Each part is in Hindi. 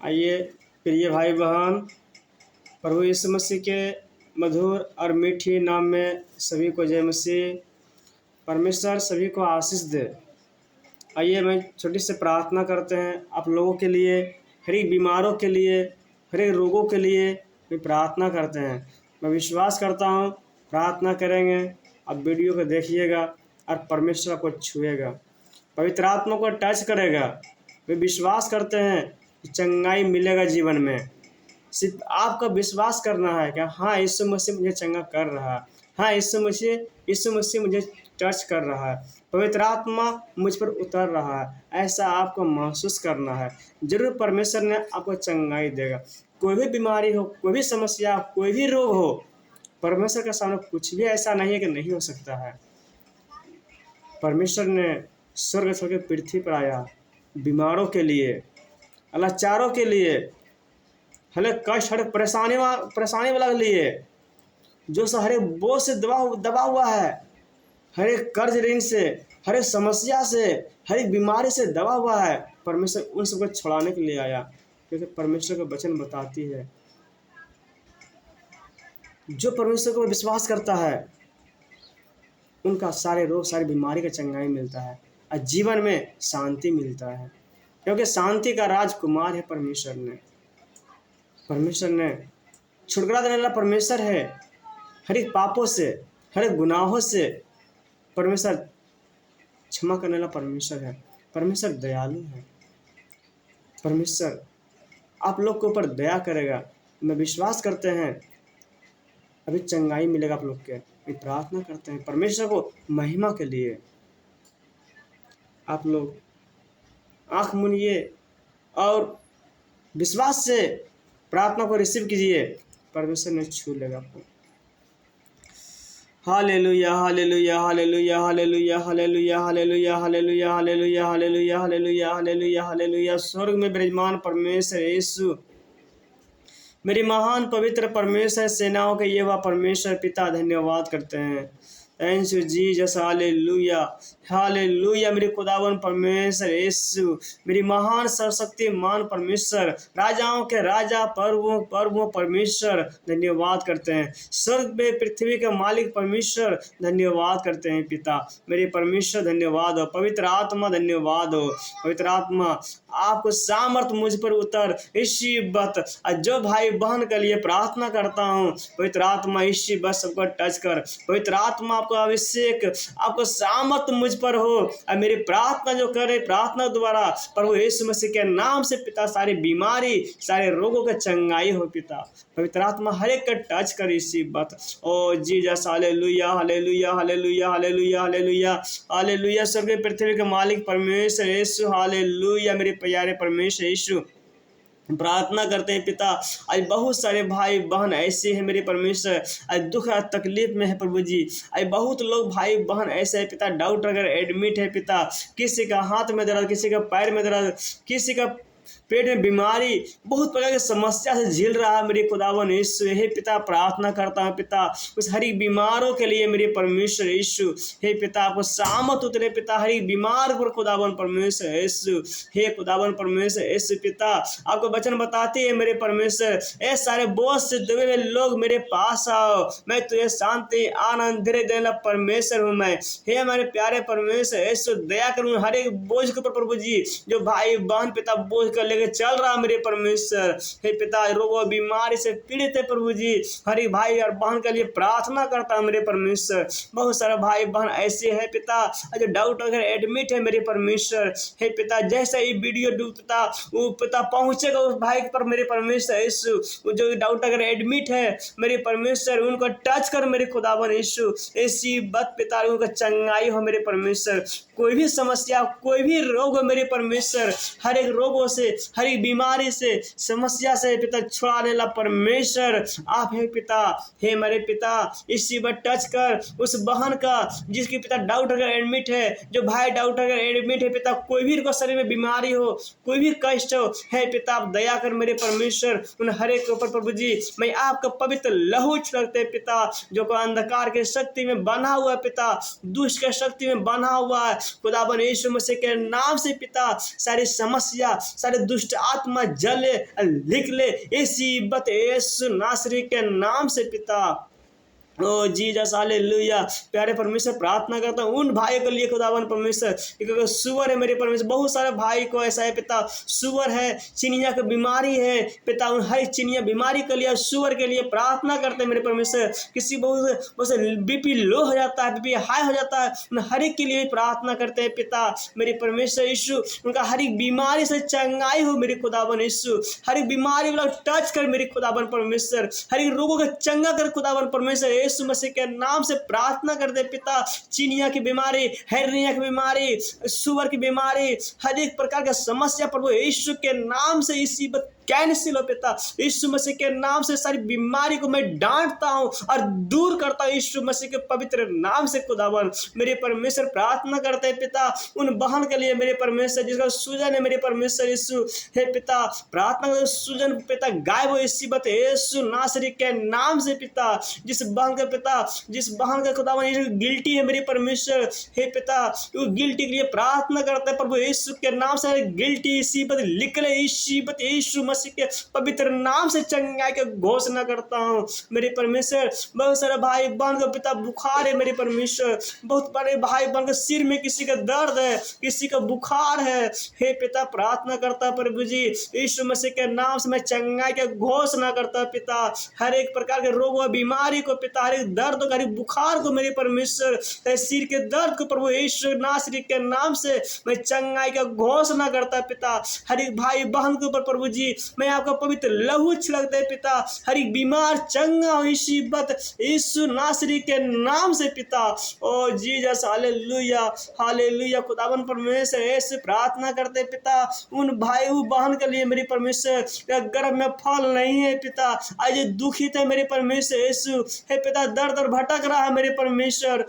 आइए प्रिय भाई बहन, प्रभु यीशु मसीह के मधुर और मीठी नाम में सभी को जय मसीह। परमेश्वर सभी को आशीष दे। आइए मैं छोटी सी प्रार्थना करते हैं आप लोगों के लिए, हर एक बीमारों के लिए, हर एक रोगों के लिए मैं प्रार्थना करते हैं। मैं विश्वास करता हूँ प्रार्थना करेंगे, आप वीडियो को देखिएगा और परमेश्वर को छुएगा, पवित्र आत्मा को टच करेगा। वे विश्वास करते हैं कि चंगाई मिलेगा जीवन में। सिर्फ आपका विश्वास करना है कि हाँ यीशु मसीह मुझे चंगा कर रहा है, हाँ यीशु मसीह मुझे टच कर रहा है, पवित्र आत्मा मुझ पर उतर रहा है, ऐसा आपको महसूस करना है। जरूर परमेश्वर ने आपको चंगाई देगा। कोई भी बीमारी हो, कोई भी समस्या, कोई भी रोग हो, परमेश्वर के सामने कुछ भी ऐसा नहीं है कि नहीं हो सकता है। परमेश्वर ने स्वर्ग छोड़ के पृथ्वी पर आया बीमारों के लिए, लाचारों के लिए, हर कष्ट, हर परेशानी वाला के लिए, जो हर एक बोझ से दबा हुआ है, हर एक कर्ज ऋण से, हर एक समस्या से, हर एक बीमारी से दबा हुआ है, परमेश्वर उन सबको छुड़ाने के लिए आया। क्योंकि परमेश्वर का वचन बताती है जो परमेश्वर को विश्वास करता है उनका सारे रोग, सारी बीमारी का चंगाई मिलता है और जीवन में शांति मिलता है। क्योंकि शांति का राजकुमार है परमेश्वर ने छुटकारा देने वाला परमेश्वर है। हर एक पापों से, हर एक गुनाहों से परमेश्वर क्षमा करने वाला परमेश्वर है। परमेश्वर दयालु है। परमेश्वर आप लोग के ऊपर दया करेगा। मैं विश्वास करते हैं अभी चंगाई मिलेगा आप लोग के। मैं प्रार्थना करते हैं परमेश्वर को महिमा के लिए। आप लोग आँख मूंदिए और विश्वास से प्रार्थना को रिसीव कीजिए, परमेश्वर ने छू लेगा आपको। Hallelujah hallelujah hallelujah hallelujah hallelujah hallelujah hallelujah hallelujah hallelujah hallelujah hallelujah hallelujah. स्वर्ग में विराजमान परमेश्वर यीशु, मेरी महान पवित्र परमेश्वर, सेनाओं के यहोवा परमेश्वर पिता, धन्यवाद करते हैं। Thank you Jesus, hallelujah hallelujah. मेरे खुदावन परमेश्वर यीशु, मेरी महान सर्वशक्तिमान परमेश्वर, राजाओं के राजा, प्रभुओं परमेश्वर, धन्यवाद करते हैं। स्वर्ग में पृथ्वी के मालिक परमेश्वर, धन्यवाद करते हैं पिता। मेरे परमेश्वर धन्यवाद हो। पवित्र आत्मा धन्यवाद हो। पवित्र आत्मा आपको सामर्थ मुझ पर उतर इसी वक्त। जो भाई बहन के लिए प्रार्थना करता हूँ, पवित्र आत्मा इसी वक्त सबको टच कर। पवित्र आत्मा आपको अभिषेक, आपको सामर्थ मुझ पर हो। और मेरी प्रार्थना जो करे, प्रार्थना द्वारा प्रभु यीशु मसीह के नाम से पिता, सारी बीमारी, सारे रोगों के चंगाई हो पिता। पवित्र आत्मा हर एक का टच कर इसी वक्त। Oh Jesus, hallelujah hallelujah hallelujah hallelujah hallelujah hallelujah. स्वर्ग पृथ्वी के मालिक परमेश्वर यीशु, हालेलुया। मेरे प्यारे परमेश्वर यीशु, प्रार्थना करते हैं पिता। आज बहुत सारे भाई बहन ऐसे हैं मेरे परमेश्वर, आज दुख और तकलीफ में है प्रभु जी। आज बहुत लोग भाई बहन ऐसे है पिता, डॉक्टर अगर एडमिट है पिता, किसी का हाथ में दर्द, किसी का पैर में दर्द, किसी का पेट में बीमारी, बहुत प्रकार की समस्या से झेल रहा है मेरे खुदावन यीशु। हे पिता, प्रार्थना करता हूँ पिता उस हर एक बीमारों के लिए मेरे परमेश्वर यीशु। हे पिता, आपको सामर्थ उतरे पिता हर एक बीमार पर खुदावन परमेश्वर यीशु। हे खुदावन परमेश्वर यीशु पिता, आपको वचन बताते हैं मेरे परमेश्वर, ऐसे सारे बोझ से दबे हुए लोग मेरे पास आओ, मैं तुझे शांति आनंद धीरे देने वाला परमेश्वर हूँ मैं। हे हमारे प्यारे परमेश्वर यीशु, दया करूँ हर एक बोझ के ऊपर प्रभु जी, जो भाई बहन पिता बोझ कर लेके चल रहा मेरे परमेश्वर। हे पिता, रोग और बीमारी से पीड़ित है प्रभु जी, हर एक भाई और बहन के लिए प्रार्थना करता हूँ मेरे परमेश्वर। बहुत सारे भाई बहन ऐसे है पिता जो डॉक्टर घर एडमिट है मेरे परमेश्वर। हे पिता, जैसे ही वीडियो डूबता वो पिता पहुंचेगा उस भाई पर मेरे परमेश्वर यीशु, जो डॉक्टर घर एडमिट है मेरे परमेश्वर, उनको टच कर मेरे खुदावन यीशु। ऐसी बात पिता, उनका चंगाई हो मेरे परमेश्वर। कोई भी समस्या, कोई भी रोग हो मेरे परमेश्वर, हर एक रोगों से, हर एक बीमारी से, समस्या से पिता छुड़ाने वाला परमेश्वर आप है पिता। हे मेरे पिता, इसी बार टच कर उस बहन का जिसकी पिता डॉक्टर का एडमिट है, जो भाई डॉक्टर का एडमिट है पिता, कोई भी शरीर में बीमारी हो, कोई भी कष्ट हो, हे पिता आप दया कर मेरे परमेश्वर उन हर एक के ऊपर प्रभु जी। मैं आपका पवित्र लहू छिड़कते पिता, जो को अंधकार के शक्ति में बना हुआ है पिता, दुष्ट के शक्ति में बना हुआ है खुदावन यीशु मसीह के नाम से पिता, सारी समस्या, सारी सारे दुष्ट आत्मा जले निकले इसी बत यीशु नासरी के नाम से पिता। ओ जीसस हालेलुया। प्यारे परमेश्वर प्रार्थना करता हूँ उन भाई के लिए खुदावन परमेश्वर, क्योंकि सुअर है मेरे परमेश्वर, बहुत सारे भाई को ऐसा है पिता, सुअर है, चिनिया की बीमारी है पिता, उन हर चिनिया बीमारी के लिए सुअर के लिए प्रार्थना करते हैं मेरे परमेश्वर। किसी बहुत बीपी लो हो जाता है, बीपी हाई हो जाता है, उन हर एक के लिए प्रार्थना करते हैं पिता मेरे परमेश्वर यीशु। उनका हर एक बीमारी से चंगाई हो मेरे खुदावन यीशु, हर एक बीमारी वाला टच कर मेरे खुदावन परमेश्वर, हर एक रोगों का चंगा कर खुदावन परमेश्वर यीशु मसीह के नाम से प्रार्थना कर दे पिता। चिनिया की बीमारी, हेर्निया की बीमारी, सुअर की बीमारी, हर एक प्रकार का समस्या प्रभु यीशु के नाम से इसी कैंसिल हो पिता। यीशु मसीह के नाम से सारी बीमारी को मैं डांटता हूं और दूर करता हूं यीशु मसीह के पवित्र नाम से खुदावन मेरे परमेश्वर। प्रार्थना करते हैं पिता उन बहन के लिए मेरे परमेश्वर जिसका सूजन है मेरे परमेश्वर यीशु हे पिता। प्रार्थना करते सूजन पिता गायब हो इसी बत यीशु नासरी के नाम से पिता। जिस बहन के पिता, जिस बहन के खुदावन यीशु गिल्टी है मेरे परमेश्वर हे पिता, वो गिल्टी के लिए प्रार्थना करते हैं प्रभु यीशु के नाम से गिल्टी इसी बत निकले इसी बत यीशु मसीह के पवित्र नाम से चंगाई के घोषणा करता हूँ मेरे परमेश्वर। बहुत सारे भाई बहन को पिता बुखार है मेरे परमेश्वर, बहुत बड़े भाई बहन के सिर में किसी का दर्द है, किसी का बुखार है हे पिता। प्रार्थना करता प्रभु जी यीशु मसीह के नाम से मैं चंगाई के घोषणा करता पिता। हर एक प्रकार के रोग व बीमारी को पिता, हर एक दर्द को, हर एक बुखार को मेरे परमेश्वर, सिर के दर्द को प्रभु यीशु नासरी के नाम से मैं चंगाई का घोषणा करता पिता। हर एक भाई बहन के ऊपर प्रभु जी मैं आपका पवित्र लहू छिड़कते पिता। हर एक बीमार चंगा हो इसी बत यीशु नासरी के नाम से पिता। ओ जीसस हालेलुया हालेलुया। खुदावन परमेश्वर ऐसे प्रार्थना करते पिता उन भाई बहन के लिए मेरे परमेश्वर गर्भ में फल नहीं है पिता, आज दुखित है मेरे परमेश्वर यीशु हे पिता, दर्द और भटक रहा है मेरे परमेश्वर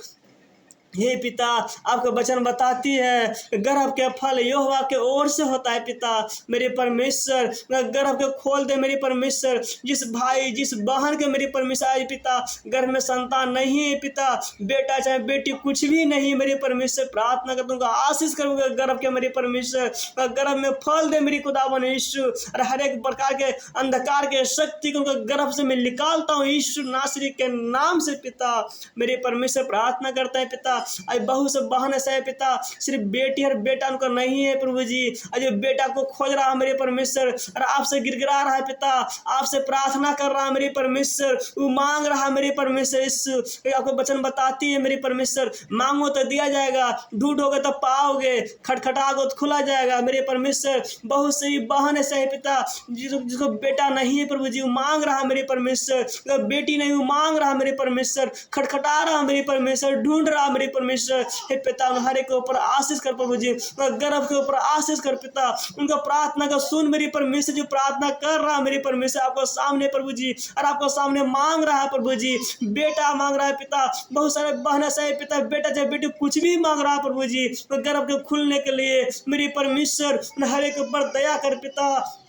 हे पिता। आपका वचन बताती है गर्भ के फल यहोवा के ओर से होता है पिता मेरे परमेश्वर। गर्भ के खोल दे मेरे परमेश्वर, जिस भाई जिस बहन के मेरे परमेश्वर आज पिता गर्भ में संतान नहीं है पिता, बेटा चाहे बेटी कुछ भी नहीं मेरे परमेश्वर, प्रार्थना कर दूंगा आशीष करूंगा गर्भ के मेरे परमेश्वर, गर्भ में फल दे मेरी खुदावन यीशु। और हर एक प्रकार के अंधकार के शक्ति को गर्भ से मैं निकालता हूँ यीशु नासरी के नाम से पिता मेरे परमेश्वर। प्रार्थना करता है पिता आज बहुत से बहन ऐसा है पिता सिर्फ बेटी और बेटा उनका नहीं है प्रभु जी, आज बेटा को खोज रहा है मेरे परमेश्वर और आपसे गिड़गिड़ा रहा है पिता, आपसे प्रार्थना कर रहा है मेरे परमेश्वर, वो मांग रहा है मेरे परमेश्वर। यीशु आपको वचन बताती है मेरे परमेश्वर, मांगो तो दिया जाएगा, ढूंढोगे तो पाओगे, खटखटाओगे तो खुला जाएगा मेरे परमेश्वर। बहुत सी बहन ऐसा है पिता जिसको बेटा नहीं है प्रभु जी, वो मांग रहा है मेरे परमेश्वर, बेटी नहीं वो मांग रहा है मेरे परमेश्वर, खटखटा रहा है मेरे परमेश्वर, ढूंढ रहा है मेरे परमेश्वर हे पिता। हर एक के ऊपर आशीष कर प्रभु जी, गर्भ के ऊपर आशीष कर पिता, उनका प्रार्थना का सुन मेरी परमेश्वर, जो प्रार्थना कर रहा है मेरी परमेश्वर आपको सामने प्रभु जी, और आपको सामने मांग रहा है प्रभु जी, बेटा मांग रहा है पिता। बहुत सारे बहन ऐसा है पिता बेटा चाहे बेटी कुछ भी मांग रहा है प्रभु जी, गर्भ के खुलने के लिए मेरी परमेश्वर हर एक ऊपर दया कर पिता,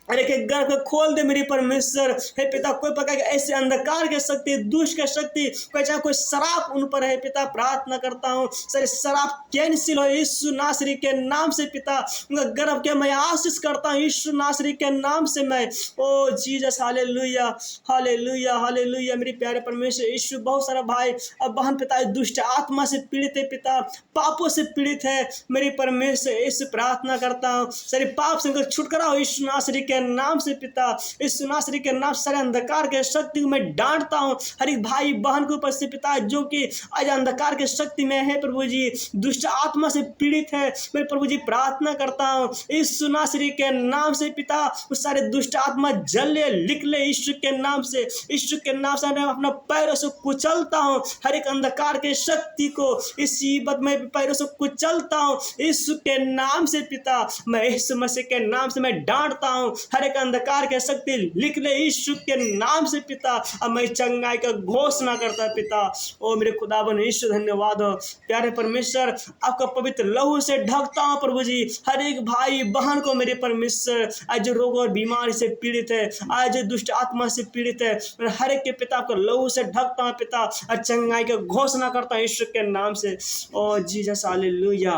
अरे के गर्भ को खोल दे मेरी परमेश्वर हे पिता। कोई प्रकार के ऐसे अंधकार के शक्ति, दुष्ट के शक्ति, कोई चाहे कोई शराब उन पर है पिता, प्रार्थना करता हूँ सारे शराब कैंसिल हो यीशु नासरी के नाम से पिता। उनका गर्भ के मैं आशीष करता हूँ यीशु नासरी के नाम से मैं। ओ जीसस हालेलुया हालेलुया हालेलुया। मेरे प्यारे परमेश्वर यीशु, बहुत सारा भाई अब बहन पिता दुष्ट आत्मा से पीड़ित है पिता, पापों से पीड़ित है मेरी परमेश्वर यीशु। प्रार्थना करता हूँ सारे पाप से उनका छुटकारा हो यीशु नासरी के नाम से पिता। इस नासरी के नाम सारे अंधकार के शक्ति को मैं डांटता हूँ हर एक भाई बहन के ऊपर से पिता, जो कि आज अंधकार के शक्ति में है प्रभु जी, दुष्ट आत्मा से पीड़ित है मेरे प्रभु जी। प्रार्थना करता हूँ इस नासरी के नाम से पिता, उस सारे दुष्ट आत्मा जले निकले यीशु के नाम से, यीशु के नाम से अपना पैरों से कुचलता हूँ हर एक अंधकार के शक्ति को, इसी बद में पैरों से कुचलता हूँ यीशु के नाम से पिता। मैं यीशु मसीह के नाम से मैं डांटता हूँ हर एक अंधकार के शक्ति निकले यीशु के नाम से पिता। अब मैं चंगाई का घोषणा करता पिता। ओ मेरे खुदावन यीशु धन्यवाद हो प्यारे परमेश्वर, आपका पवित्र लहू से ढकता हूँ प्रभु जी हर एक भाई बहन को मेरे परमेश्वर, आज जो रोग और बीमारी से पीड़ित है, आज जो दुष्ट आत्मा से पीड़ित है, हर एक के पिता को लहू से ढकता हूँ पिता, और चंगाई का घोषणा करता हूँ यीशु के नाम से। ओ जीसस हालेलुया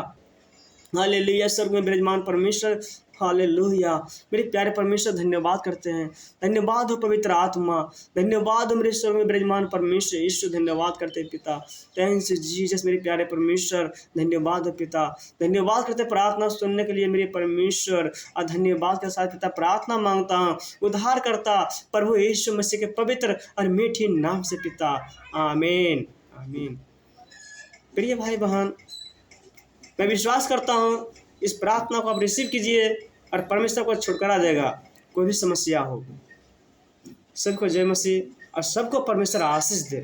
हालेलुया। स्वर्ग में विराजमान परमेश्वर हालेलुया। मेरे प्यारे परमेश्वर धन्यवाद करते हैं। धन्यवाद हो पवित्र आत्मा, धन्यवाद हो मेरे स्वर्ग में विराजमान परमेश्वर यीशु, धन्यवाद करते हैं पिता। थैंक्स जीसस मेरे प्यारे परमेश्वर, धन्यवाद हो पिता। धन्यवाद करते प्रार्थना सुनने के लिए मेरे परमेश्वर, और धन्यवाद के साथ पिता प्रार्थना मांगता हूँ उद्धार करता प्रभु यीशु मसीह के पवित्र और मीठे नाम से पिता, आमीन आमीन। प्रिय भाई बहन, मैं विश्वास करता हूँ इस प्रार्थना को आप रिसीव कीजिए और परमेश्वर को छुटकारा देगा। कोई भी समस्या हो, सबको जय मसीह और सबको परमेश्वर आशीष दे।